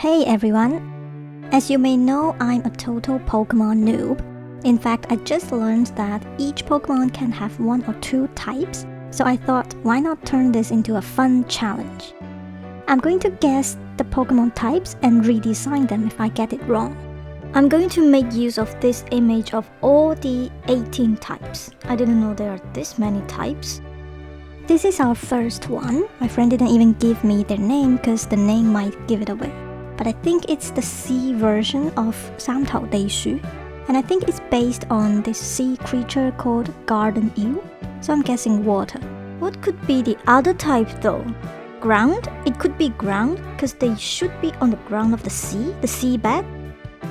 Hey everyone! As you may know, I'm a total Pokemon noob. In fact, I just learned that each Pokemon can have 1 or 2 types, so I thought why not turn this into a fun challenge. I'm going to guess the Pokemon types and redesign them if I get it wrong. I'm going to make use of this image of all the 18 types. I didn't know there are this many types. This is our first one. My friend didn't even give me their name because the name might give it away. But I think it's the sea version of 三頭地鼠, and I think it's based on this sea creature called garden eel, so I'm guessing water. What could be the other type though? Ground? It could be ground, because they should be on the ground of the seabed.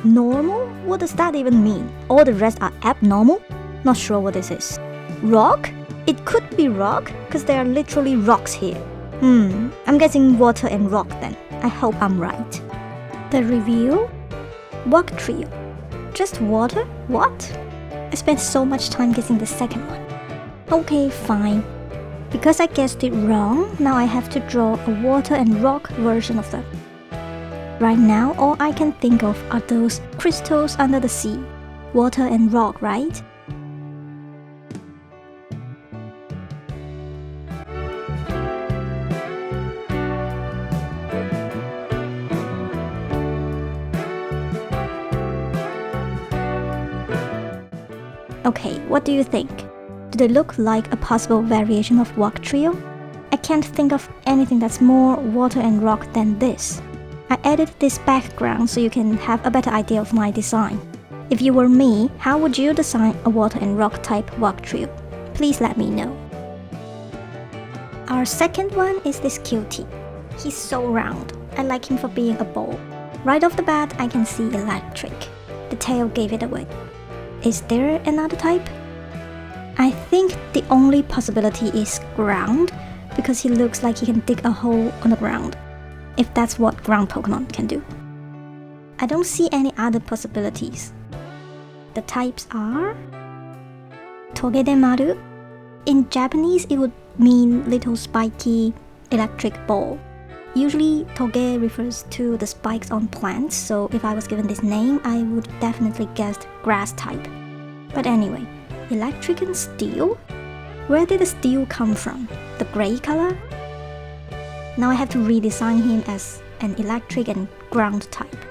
Normal? What does that even mean? All the rest are abnormal? Not sure what this is. Rock? It could be rock, because there are literally rocks here. I'm guessing water and rock then. I hope I'm right. The reveal? Walk trio. Just water? What? I spent so much time guessing the second one. Okay, fine. Because I guessed it wrong, now I have to draw a water and rock version of them. Right now, all I can think of are those crystals under the sea. Water and rock, right? Okay, what do you think? Do they look like a possible variation of Walk Trio? I can't think of anything that's more water and rock than this. I added this background so you can have a better idea of my design. If you were me, how would you design a water and rock type Walk Trio? Please let me know. Our second one is this cutie. He's so round. I like him for being a ball. Right off the bat, I can see electric. The tail gave it away. Is there another type? I think the only possibility is ground, because he looks like he can dig a hole on the ground, if that's what ground Pokemon can do. I don't see any other possibilities. The types are Togedemaru. In Japanese, it would mean little spiky electric ball. Usually, toge refers to the spikes on plants, so if I was given this name, I would definitely guess grass type. But anyway, electric and steel? Where did the steel come from? The gray color? Now I have to redesign him as an electric and ground type.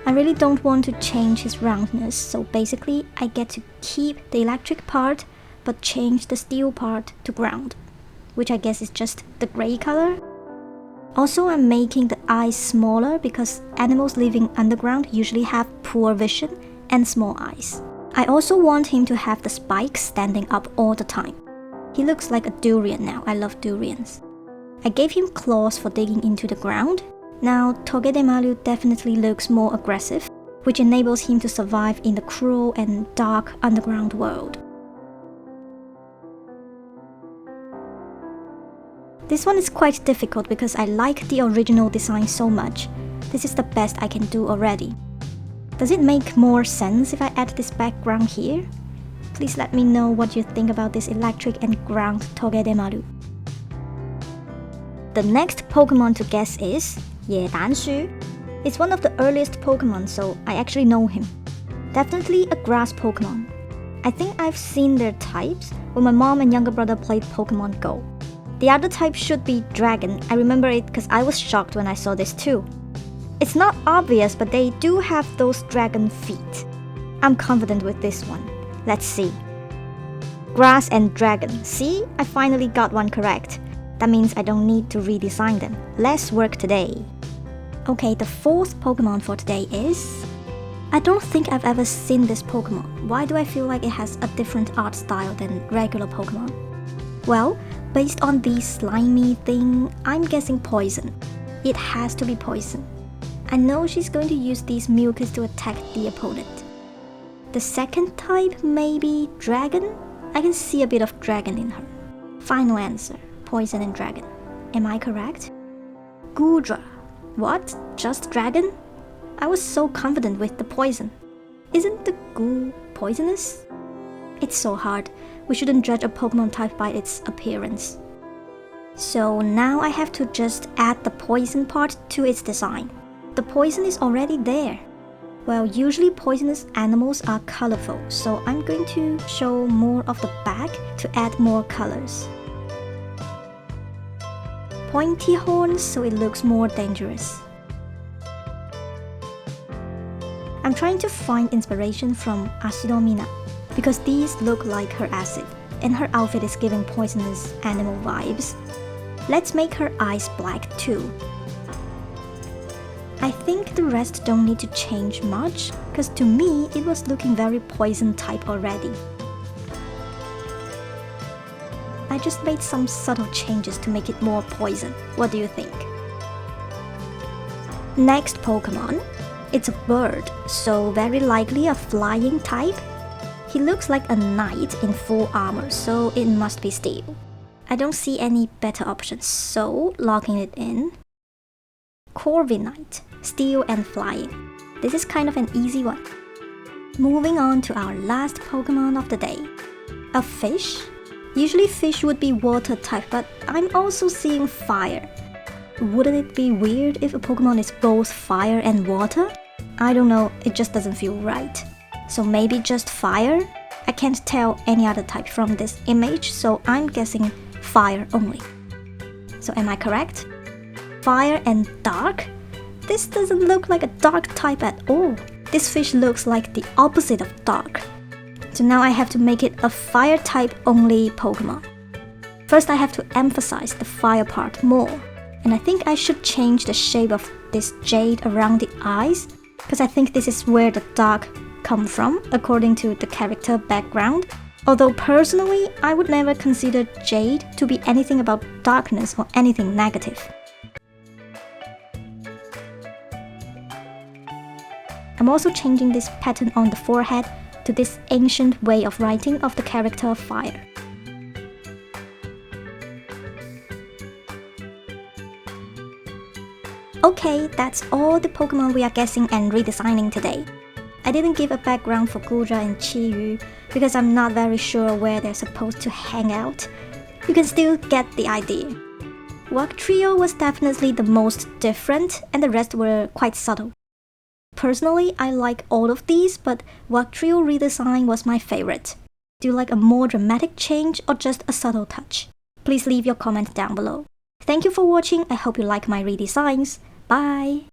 I really don't want to change his roundness, so basically I get to keep the electric part but change the steel part to ground, which I guess is just the gray color. Also, I'm making the eyes smaller because animals living underground usually have poor vision and small eyes. I also want him to have the spikes standing up all the time. He looks like a durian now. I love durians. I gave him claws for digging into the ground. Now, Togedemaru definitely looks more aggressive, which enables him to survive in the cruel and dark underground world. This one is quite difficult because I like the original design so much. This is the best I can do already. Does it make more sense if I add this background here? Please let me know what you think about this electric and ground Togedemaru. The next Pokemon to guess is 野丹树. It's one of the earliest Pokemon, so I actually know him. Definitely a grass Pokemon. I think I've seen their types when my mom and younger brother played Pokemon Go. The other type should be dragon. I remember it because I was shocked when I saw this too. It's not obvious, but they do have those dragon feet. I'm confident with this one. Let's see. Grass and dragon. See? I finally got one correct. That means I don't need to redesign them. Less work today. Okay, the fourth Pokemon for today is... I don't think I've ever seen this Pokemon. Why do I feel like it has a different art style than regular Pokemon? Well, based on the slimy thing, I'm guessing poison. It has to be poison. I know she's going to use these mucus to attack the opponent. The second type, maybe dragon? I can see a bit of dragon in her. Final answer, poison and dragon. Am I correct? Gudra. What? Just dragon? I was so confident with the poison. Isn't the goo poisonous? It's so hard. We shouldn't judge a Pokemon type by its appearance. So now I have to just add the poison part to its design. the poison is already there. Well, usually poisonous animals are colorful, so I'm going to show more of the back to add more colors. Pointy horns so it looks more dangerous. I'm trying to find inspiration from Acidomina because these look like her acid and her outfit is giving poisonous animal vibes. Let's make her eyes black too. I think the rest don't need to change much, because to me it was looking very poison type already. I just made some subtle changes to make it more poison. What do you think? Next Pokemon. It's a bird, so very likely a flying type. He looks like a knight in full armor, so it must be steel. I don't see any better options, so locking it in. Corviknight, steel and flying. This is kind of an easy one. Moving on to our last Pokemon of the day. A fish? Usually fish would be water type, but I'm also seeing fire. Wouldn't it be weird if a Pokemon is both fire and water? I don't know, it just doesn't feel right. So maybe just fire? I can't tell any other type from this image, so I'm guessing fire only. So am I correct? Fire and dark? This doesn't look like a dark type at all. This fish looks like the opposite of dark. So now I have to make it a fire type only Pokemon. First I have to emphasize the fire part more. And I think I should change the shape of this jade around the eyes, because I think this is where the dark come from, according to the character background. Although personally, I would never consider jade to be anything about darkness or anything negative. I'm also changing this pattern on the forehead to this ancient way of writing of the character fire. Okay, that's all the Pokemon we are guessing and redesigning today. I didn't give a background for Gura and Qiyu because I'm not very sure where they're supposed to hang out. You can still get the idea. Wugtrio was definitely the most different and the rest were quite subtle. Personally, I like all of these, but Wugtrio redesign was my favorite. Do you like a more dramatic change or just a subtle touch? Please leave your comment down below. Thank you for watching, I hope you like my redesigns. Bye!